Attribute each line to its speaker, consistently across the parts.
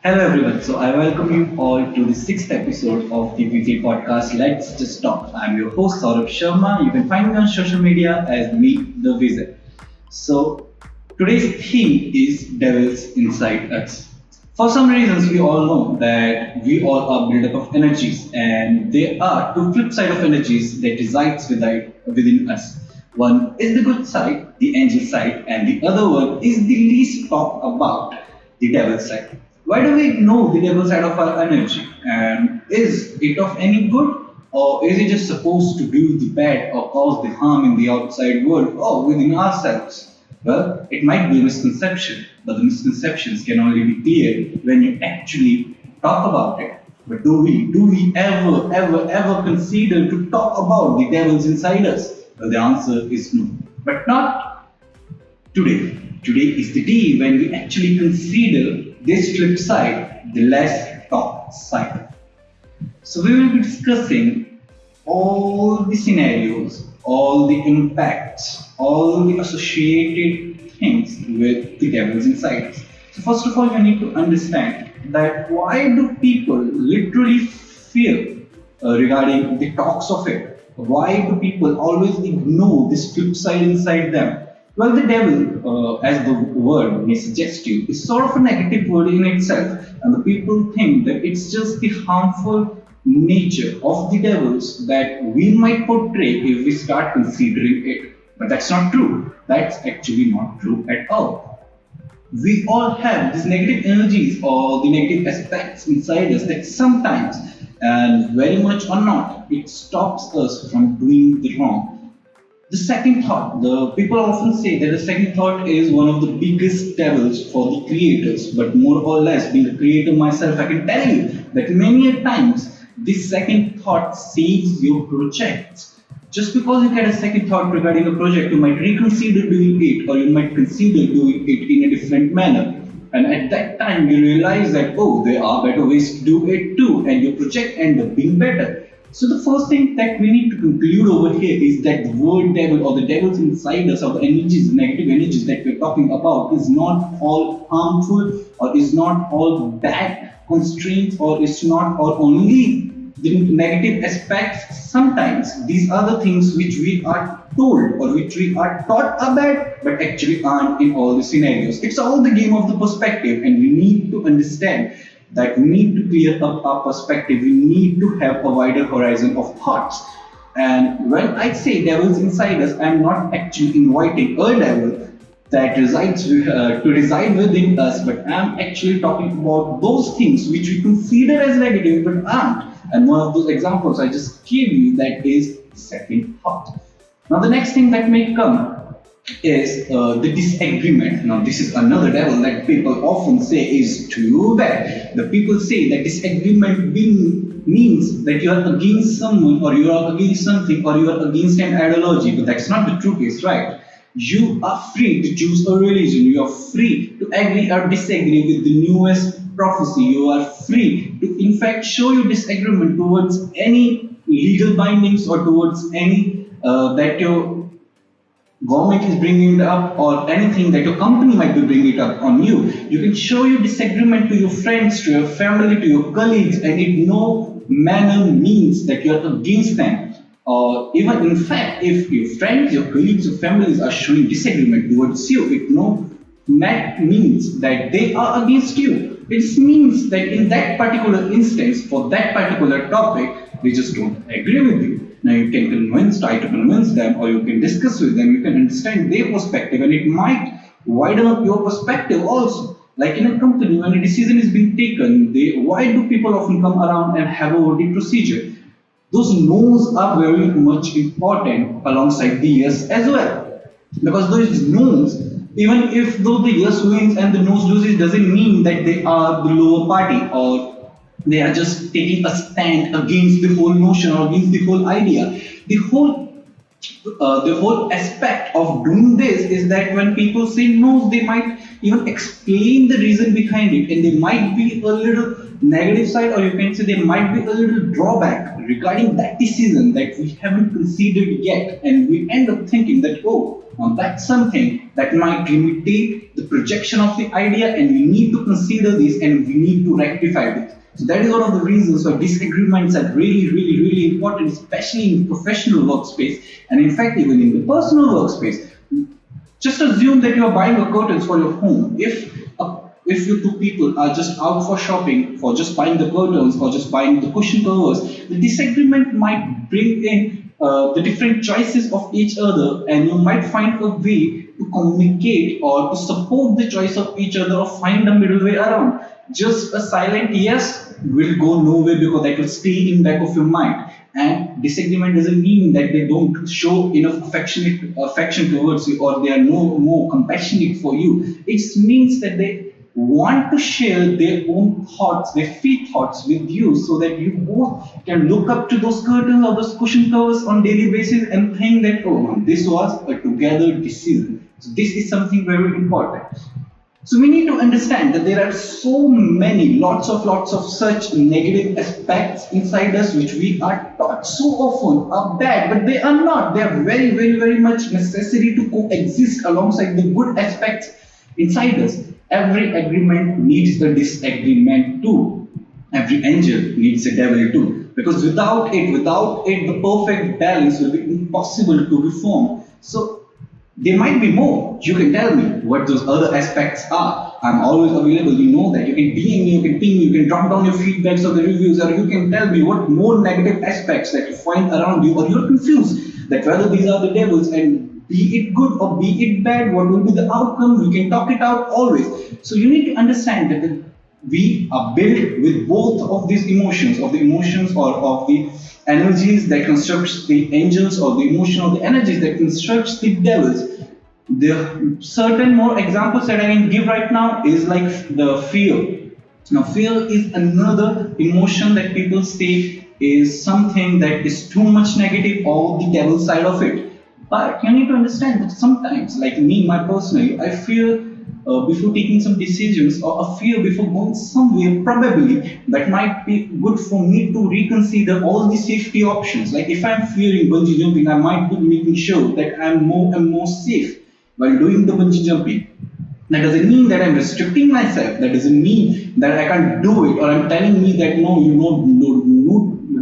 Speaker 1: Hello everyone. So I welcome you all to the sixth episode of the weekly podcast Let's Just Talk. I'm your host Saurabh Sharma. You can find me on social media as Meet the Wizard. So today's theme is devils inside us. For some reasons, we all know that we all are built up of energies, and there are two flip side of energies that resides within us. One is the good side, the angel side, and the other one is the least talked about, the devil side. Why do we know the devil side of our energy? And is it of any good? Or is it just supposed to do the bad or cause the harm in the outside world or within ourselves? Well, it might be a misconception, but the misconceptions can only be cleared when you actually talk about it. But do we ever consider to talk about the devils inside us? Well, the answer is no. But not today. Today is the day when we actually consider this flip side, the less talked side. So we will be discussing all the scenarios, all the impacts, all the associated things with the devils inside us. So first of all, you need to understand that why do people literally fear regarding the talks of it? Why do people always ignore this flip side inside them? Well, the devil, as the word may suggest you, is sort of a negative word in itself, and the people think that it's just the harmful nature of the devils that we might portray if we start considering it. But that's not true. That's actually not true at all. We all have these negative energies or the negative aspects inside us that sometimes, and very much or not, it stops us from doing the wrong. The second thought, the people often say that the second thought is one of the biggest devils for the creators, but more or less, being a creator myself, I can tell you that many a times this second thought saves your projects. Just because you get a second thought regarding a project, you might reconsider doing it, or you might consider doing it in a different manner. And at that time, you realize that, oh, there are better ways to do it too, and your project ends up being better. So the first thing that we need to conclude over here is that the word devil or the devils inside us or the energies, negative energies that we're talking about is not all harmful or is not all bad constraints or it's not all only the negative aspects. Sometimes these are the things which we are told or which we are taught are bad but actually aren't in all the scenarios. It's all the game of the perspective, and we need to understand that we need to clear up our perspective. We need to have a wider horizon of thoughts. And when I say devils inside us, I'm not actually inviting a devil that resides to reside within us, but I'm actually talking about those things which we consider as negative but aren't. And one of those examples I just gave you that is second thought. Now the next thing that may come is the disagreement. Now, this is another devil that people often say is too bad. The people say that disagreement means that you are against someone, or you are against something, or you are against an ideology, but that's not the true case, right? You are free to choose a religion, you are free to agree or disagree with the newest prophecy, you are free to, in fact, show your disagreement towards any legal bindings or towards any that your government is bringing it up or anything that your company might be bringing it up on you. You can show your disagreement to your friends, to your family, to your colleagues, and it no manner means that you are against them. Or even in fact, if your friends, your colleagues, your families are showing disagreement towards you, it no means that they are against you. It means that in that particular instance, for that particular topic, they just don't agree with you. Now you can try to convince them, or you can discuss with them, you can understand their perspective, and it might widen up your perspective also. Like in a company, when a decision is being taken, why do people often come around and have a voting procedure? Those no's are very much important alongside the yes as well. Because those no's, even if though the yes wins and the no's loses, doesn't mean that they are the lower party or they are just taking a stand against the whole notion or against the whole idea. The whole aspect of doing this is that when people say no, they might even explain the reason behind it, and there might be a little negative side, or you can say there might be a little drawback regarding that decision that we haven't considered yet, and we end up thinking that, oh, on that something that might limitate the projection of the idea, and we need to consider this and we need to rectify it. So that is one of the reasons why disagreements are really, really, really important, especially in professional workspace, and in fact even in the personal workspace. Just assume that you are buying a curtains for your home. If you two people are just out for shopping, for just buying the curtains or just buying the cushion covers, the disagreement might bring in the different choices of each other, and you might find a way to communicate or to support the choice of each other or find a middle way around. Just a silent yes will go nowhere because that will stay in back of your mind. And disagreement doesn't mean that they don't show enough affection towards you or they are no more compassionate for you. It means that they want to share their own thoughts, their free thoughts with you, so that you both can look up to those curtains or those cushion covers on daily basis and think that, oh, this was a together decision. So this is something very important. So we need to understand that there are so many, lots of such negative aspects inside us which we are taught so often are bad, but they are not. They are very, very, very much necessary to coexist alongside the good aspects inside us. Every agreement needs a disagreement too. Every angel needs a devil too. Because without it, the perfect balance will be impossible to be formed. So there might be more. You can tell me what those other aspects are. I'm always available. You know that. You can DM me, you can ping me, you can drop down your feedbacks or the reviews, or you can tell me what more negative aspects that you find around you, or you're confused that whether these are the devils and be it good or be it bad, what will be the outcome? We can talk it out always. So you need to understand that we are built with both of these emotions, of the emotions or of the energies that constructs the angels, or the emotion or the energies that constructs the devils. The certain more examples that I can give right now is like the fear. Now, fear is another emotion that people say is something that is too much negative or the devil side of it. But you need to understand that sometimes, like me, my personally, I fear before taking some decisions, or a fear before going somewhere, probably that might be good for me to reconsider all the safety options. Like if I'm fearing bungee jumping, I might be making sure that I'm more and more safe while doing the bungee jumping. That doesn't mean that I'm restricting myself. That doesn't mean that I can't do it, or I'm telling me that no, you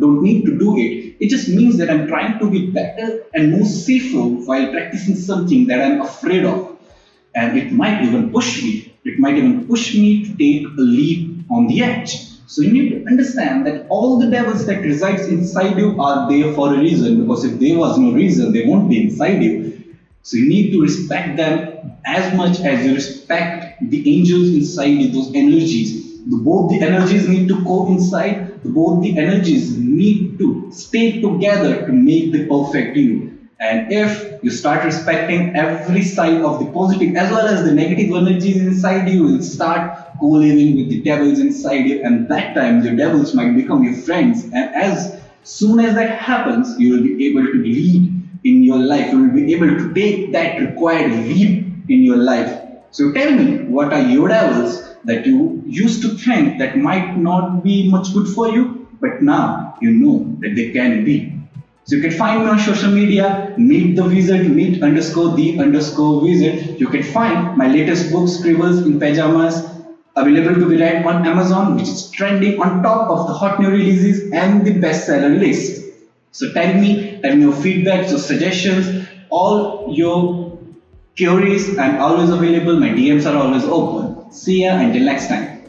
Speaker 1: don't need to do it. It just means that I'm trying to be better and more safer while practicing something that I'm afraid of. And it might even push me. It might even push me to take a leap on the edge. So you need to understand that all the devils that resides inside you are there for a reason. Because if there was no reason, they won't be inside you. So you need to respect them as much as you respect the angels inside you, those energies. Both the energies need to coincide. Both the energies need to stay together to make the perfect you. And if you start respecting every side of the positive as well as the negative energies inside you, will start co-living with the devils inside you, and that time your devils might become your friends. And as soon as that happens, you will be able to lead in your life. You will be able to take that required leap in your life. So tell me, what are your devils that you used to think that might not be much good for you, but now you know that they can be? So you can find me on social media, meet the wizard, meet underscore the underscore wizard. You can find my latest book, Scribbles in Pajamas, available to be read on Amazon, which is trending on top of the hot new releases and the bestseller list. So tell me your feedbacks, your suggestions, all your queries. I'm always available. My DMs are always open. See ya until next time.